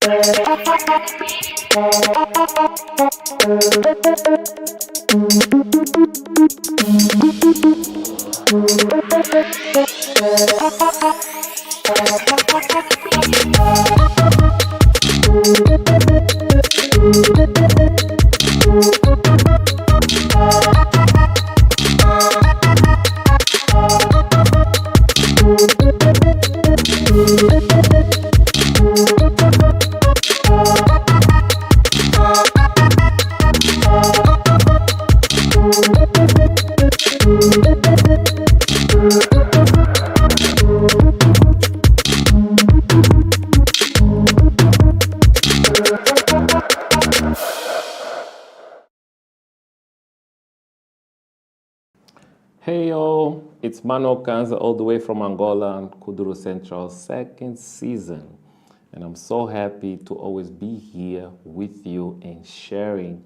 Hey yo, it's Manuel Kanza all the way from Angola on Kudro Central's second season. And I'm so happy to always be here with you and sharing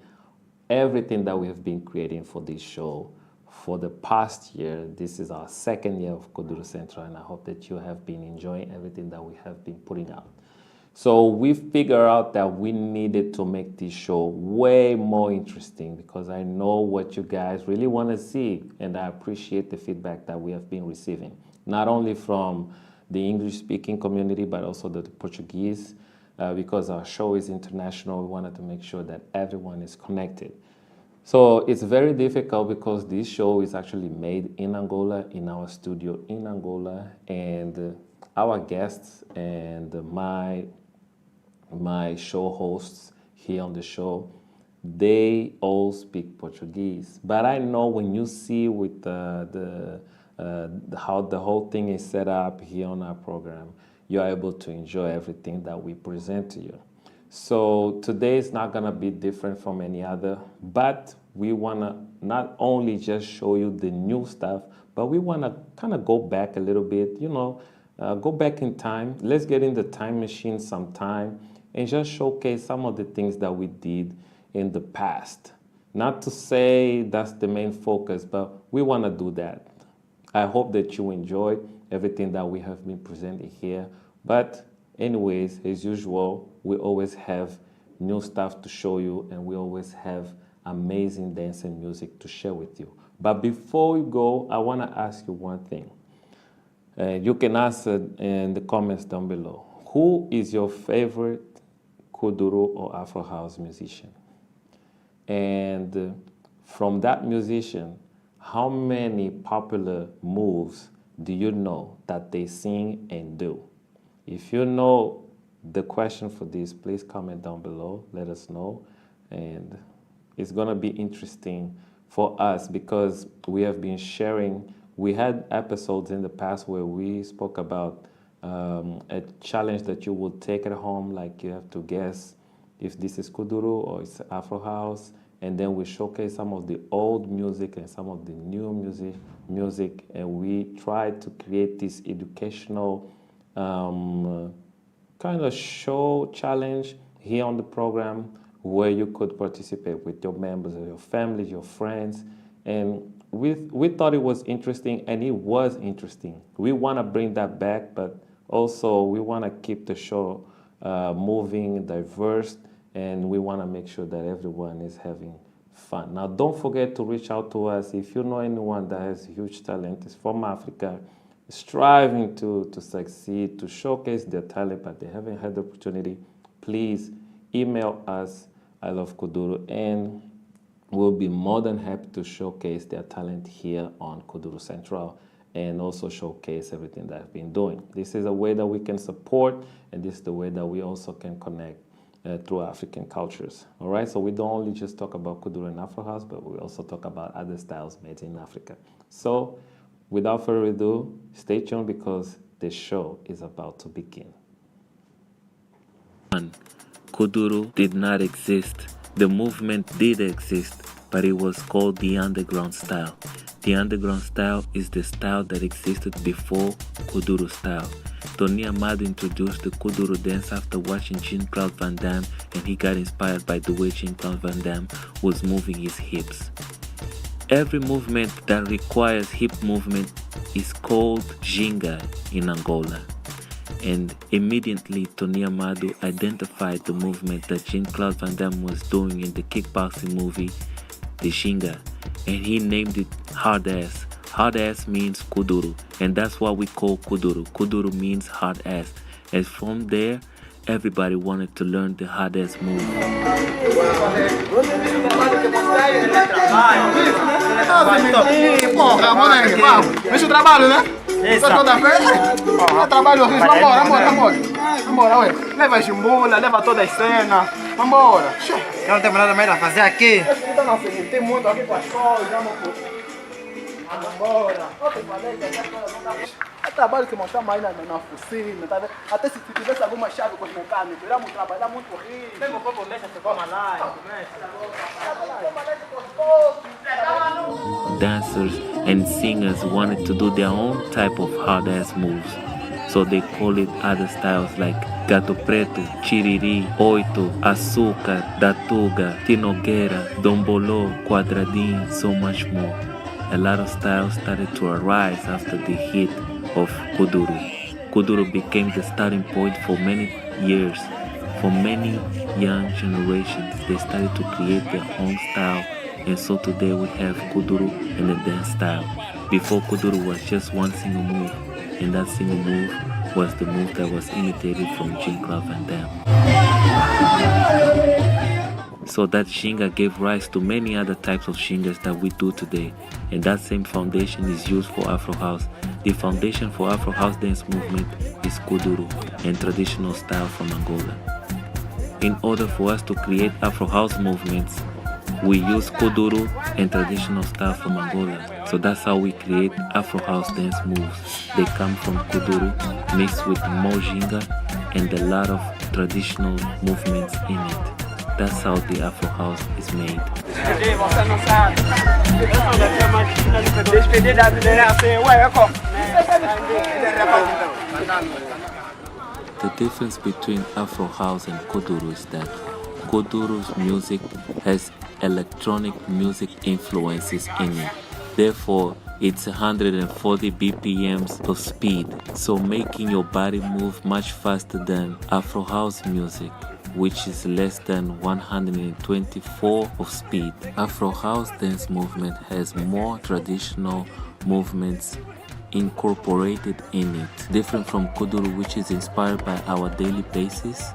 everything that we have been creating for this show for the past year. This is our second year of Kudro Central, and I hope that you have been enjoying everything that we have been putting out. So we figured out that we needed to make this show way more interesting because I know what you guys really want to see, and I appreciate the feedback that we have been receiving, not only from the English-speaking community, but also the Portuguese. Because our show is international, we wanted to make sure that everyone is connected. So it's very difficult because this show is actually made in Angola, in our studio in Angola, and our guests and my show hosts here on the show, they all speak Portuguese. But I know when you see with how the whole thing is set up here on our program, you're able to enjoy everything that we present to you. So today is not gonna be different from any other, but we wanna not only just show you the new stuff, but we wanna kind of go back a little bit, go back in time. Let's get in the time machine sometime and just showcase some of the things that we did in the past. Not to say that's the main focus, but we want to do that. I hope that you enjoy everything that we have been presenting here. But anyways, as usual, we always have new stuff to show you, and we always have amazing dance and music to share with you. But before we go, I want to ask you one thing. You can answer in the comments down below. Who is your favorite Kudro or Afro House musician? And from that musician, how many popular moves do you know that they sing and do? If you know the question for this, please comment down below, let us know. And it's gonna be interesting for us because we have been sharing. We had episodes in the past where we spoke about a challenge that you will take at home, like you have to guess if this is Kudro or it's Afro House, and then we showcase some of the old music and some of the new music, and we try to create this educational kind of show challenge here on the program where you could participate with your members of your family, your friends, and we thought it was interesting, and it was interesting. We want to bring that back, but also we want to keep the show moving, diverse, and we want to make sure that everyone is having fun. Now, don't forget to reach out to us if you know anyone that has huge talent, is from Africa, striving to succeed, to showcase their talent, but they haven't had the opportunity. Please email us, I Love Kuduro, and we'll be more than happy to showcase their talent here on Kuduro Central and also showcase everything that I've been doing. This is a way that we can support, and this is the way that we also can connect through African cultures. All right, so we don't only just talk about Kuduro and Afro House, but we also talk about other styles made in Africa. So without further ado, stay tuned because the show is about to begin. Kuduro did not exist. The movement did exist, but it was called the underground style. The underground style is the style that existed before Kuduro style. Tony Amado introduced the Kuduro dance after watching Jean-Claude Van Damme, and he got inspired by the way Jean-Claude Van Damme was moving his hips. Every movement that requires hip movement is called ginga in Angola. and immediately Tony Amado identified the movement that Jean-Claude Van Damme was doing in the kickboxing movie, the Ginga, and he named it Hard Ass. Hard Ass means Kudro, and that's what we call Kudro. Kudro means hard ass. And from there, everybody wanted to learn the hard ass move. Porra, moleque, vamos. Deixa o trabalho, né? Isso. Toda vez. Trabalho horrível. Vambora, ué. Leva a jimbula, leva toda a cena. Vambora. Eu não tenho nada mais a fazer aqui. Esse que tá na frente, tem muito aqui com as coisas, vambora. É trabalho que mostramos aí na oficina, tá vendo? Até se tivesse alguma chave com os mecânicos, iremos trabalhar muito horrível. Tem um pouco de você toma lá. Dancers and singers wanted to do their own type of hard-ass moves, so they call it other styles like Gato Preto, Chiriri, Oito, Açúcar, Datuga, Tinogueira, Dombolô, Quadradinho, so much more. A lot of styles started to arise after the hit of Kuduro. Kuduro became the starting point for many years. For many young generations, they started to create their own style, and so today we have Kuduro and the dance style. Before Kuduro was just one single move, and that single move was the move that was imitated from Jean-Claude Van Damme. So that Ginga gave rise to many other types of Gingas that we do today, and that same foundation is used for Afro House. The foundation for Afro House dance movement is Kuduro and traditional style from Angola. In order for us to create Afro House movements, we use Kuduro and traditional style from Angola. So that's how we create Afro House dance moves. They come from Kuduro mixed with more Ginga and a lot of traditional movements in it. That's how the Afro House is made. The difference between Afro House and Kuduro is that Kuduro's music has electronic music influences in it. Therefore, it's 140 BPMs of speed, so making your body move much faster than Afro House music, which is less than 124 of speed. Afro House dance movement has more traditional movements incorporated in it, different from Kuduro, which is inspired by our daily basis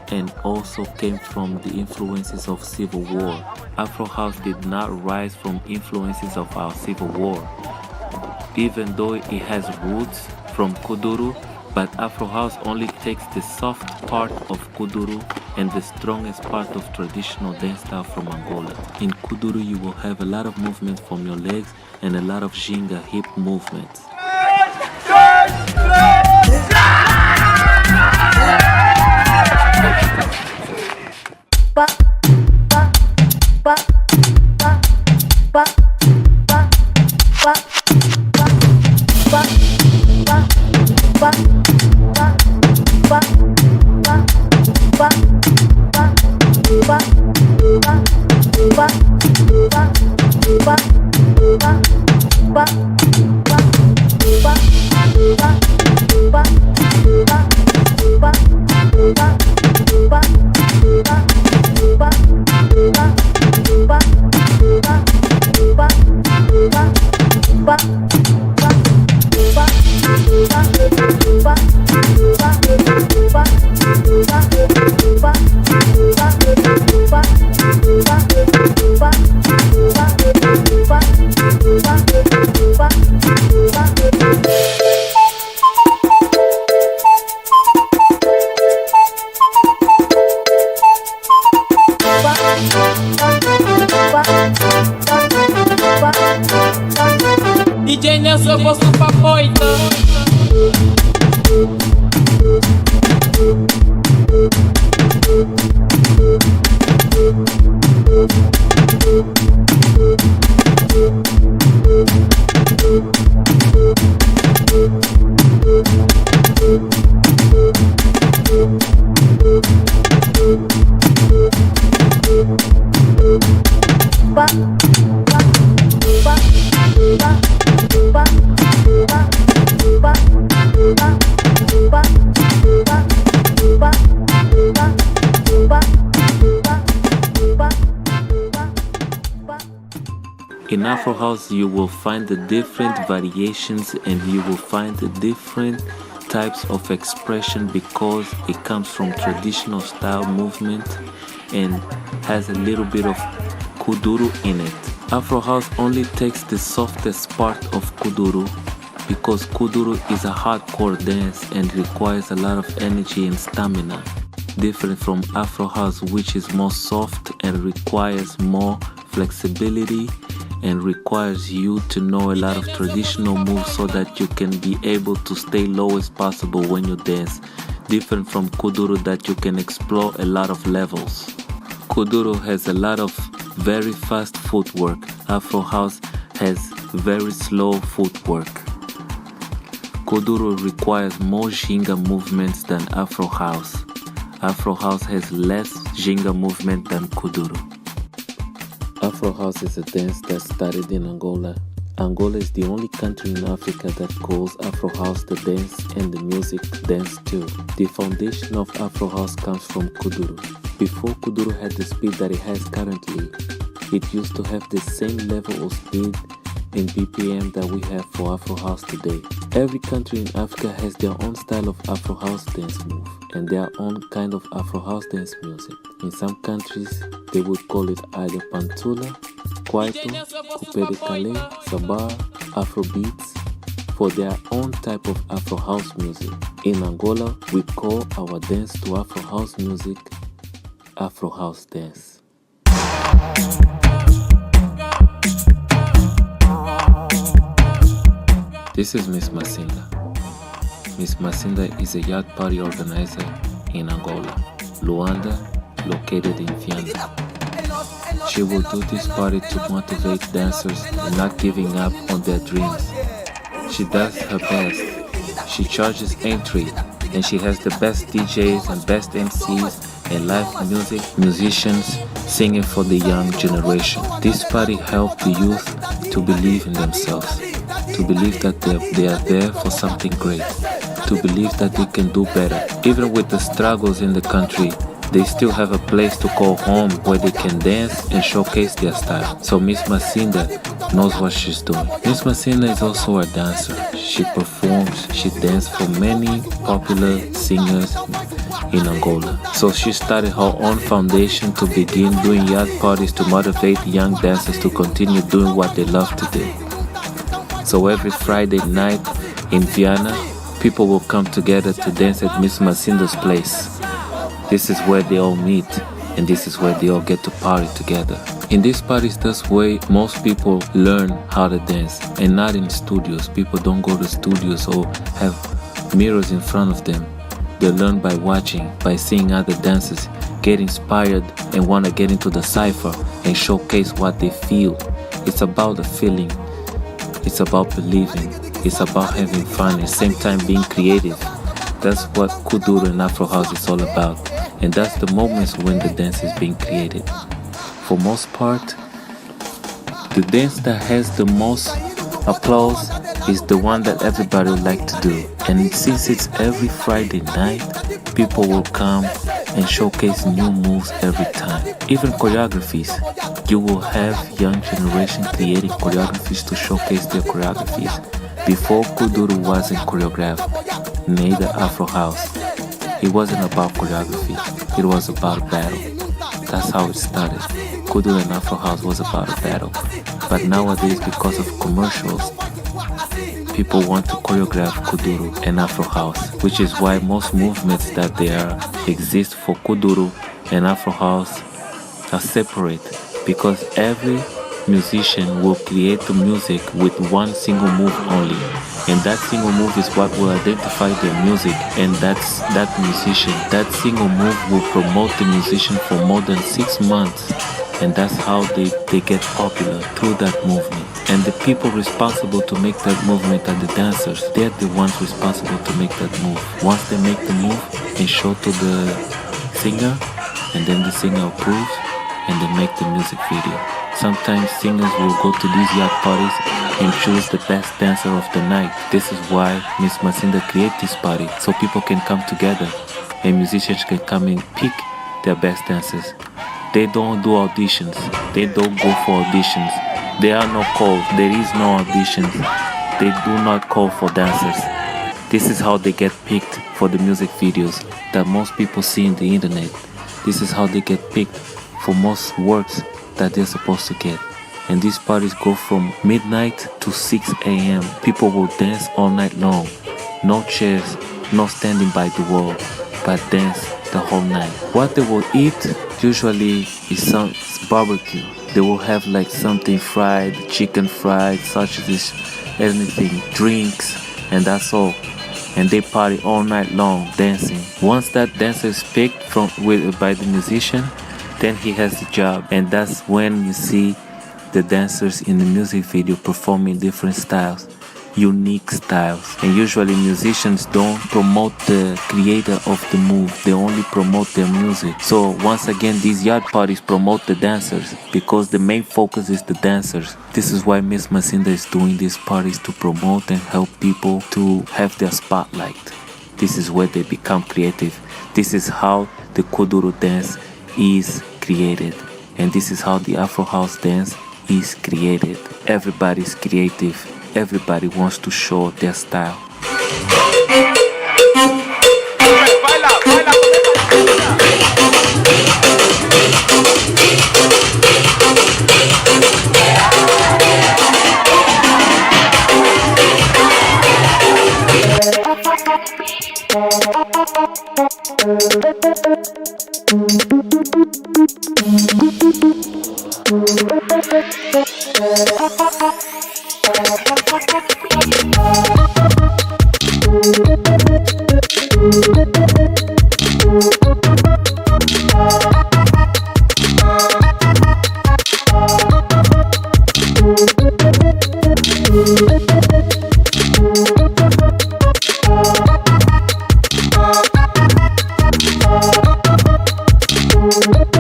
and also came from the influences of Civil War. Afro House did not rise from influences of our Civil War, even though it has roots from Kuduro, but Afro House only takes the soft part of Kuduro and the strongest part of traditional dance style from Angola. In Kuduro you will have a lot of movement from your legs and a lot of Ginga hip movements. DJ Nelson, eu vou super poita. In Afro House, you will find the different variations and you will find the different types of expression because it comes from traditional style movement and has a little bit of Kudro in it. Afro House only takes the softest part of Kudro because Kudro is a hardcore dance and requires a lot of energy and stamina, different from Afro House, which is more soft and requires more flexibility and requires you to know a lot of traditional moves so that you can be able to stay low as possible when you dance, different from Kudro that you can explore a lot of levels. Kudro has a lot of very fast footwork. Afro House has very slow footwork. Kudro requires more ginga movements than Afro House. Afro House has less ginga movement than Kudro. Afro House is a dance that started in Angola. Angola is the only country in Africa that calls Afro House the dance and the music dance too. The foundation of Afro House comes from Kudro. Before Kudro had the speed that it has currently, it used to have the same level of speed in BPM that we have for Afro House today. Every country in Africa has their own style of Afro House dance move and their own kind of Afro House dance music. In some countries, they would call it either Pantula, Kwaito, Coupé de Calais, Sabar, Afro beats for their own type of Afro House music. In Angola, we call our dance to Afro House music Afro House dance. This is Miss Masinda. Miss Masinda is a yacht party organizer in Angola, Luanda, located in Viana. She will do this party to motivate dancers and not giving up on their dreams. She does her best. She charges entry and she has the best DJs and best MCs and live musicians singing for the young generation. This party helps the youth to believe in themselves, to believe that they are there for something great, to believe that they can do better. Even with the struggles in the country, they still have a place to call home where they can dance and showcase their style. So Miss Masinda knows what she's doing. Miss Masinda is also a dancer. She performs, she dances for many popular singers in Angola. So she started her own foundation to begin doing yacht parties to motivate young dancers to continue doing what they love to do. So every Friday night in Viana, people will come together to dance at Miss Masinda's place. This is where they all meet, and this is where they all get to party together. In these parties, that's where most people learn how to dance, and not in studios. People don't go to studios or have mirrors in front of them. They learn by watching, by seeing other dancers, get inspired and want to get into the cypher and showcase what they feel. It's about the feeling. It's about believing. It's about having fun and at the same time being creative. That's what Kudro and Afro House is all about. And that's the moments when the dance is being created. For most part, the dance that has the most applause is the one that everybody would like to do. And since it's every Friday night, people will come and showcase new moves every time. Even choreographies. You will have young generation creating choreographies to showcase their choreographies. Before Kudro wasn't choreographed, neither Afro House. It wasn't about choreography, it was about battle. That's how it started. Kudro and Afro House was about a battle. But nowadays, because of commercials, people want to choreograph Kudro and Afro House, which is why most movements that there exist for Kudro and Afro House are separate, because every musician will create the music with one single move only, and that single move is what will identify their music, and that musician, that single move will promote the musician for more than 6 months, and that's how they get popular, through that movement. And the people responsible to make that movement are the dancers. They're the ones responsible to make that move. Once they make the move and show to the singer, and then the singer approves, and they make the music video. Sometimes singers will go to these yacht parties and choose the best dancer of the night. This is why Miss Masinda created this party, so people can come together and musicians can come and pick their best dancers. They don't do auditions. They don't go for auditions. There are no calls, there is no auditions. They do not call for dancers. This is how they get picked for the music videos that most people see in the internet. This is how they get picked for most works that they're supposed to get. And these parties go from midnight to 6 a.m. People will dance all night long. No chairs, no standing by the wall, but dance the whole night. What they will eat usually is some barbecue. They will have like something fried, chicken fried, sausages, anything, drinks, and that's all. And they party all night long dancing. Once that dancer is picked by the musician, then he has the job. And that's when you see the dancers in the music video performing different styles, unique styles. And usually musicians don't promote the creator of the move, they only promote their music. So once again, these yard parties promote the dancers because the main focus is the dancers. This is why Miss Masinda is doing these parties, to promote and help people to have their spotlight. This is where they become creative. This is how the Kudro dance is created. And this is how the Afro House dance is created. Everybody's creative. Everybody wants to show their style. Thank you.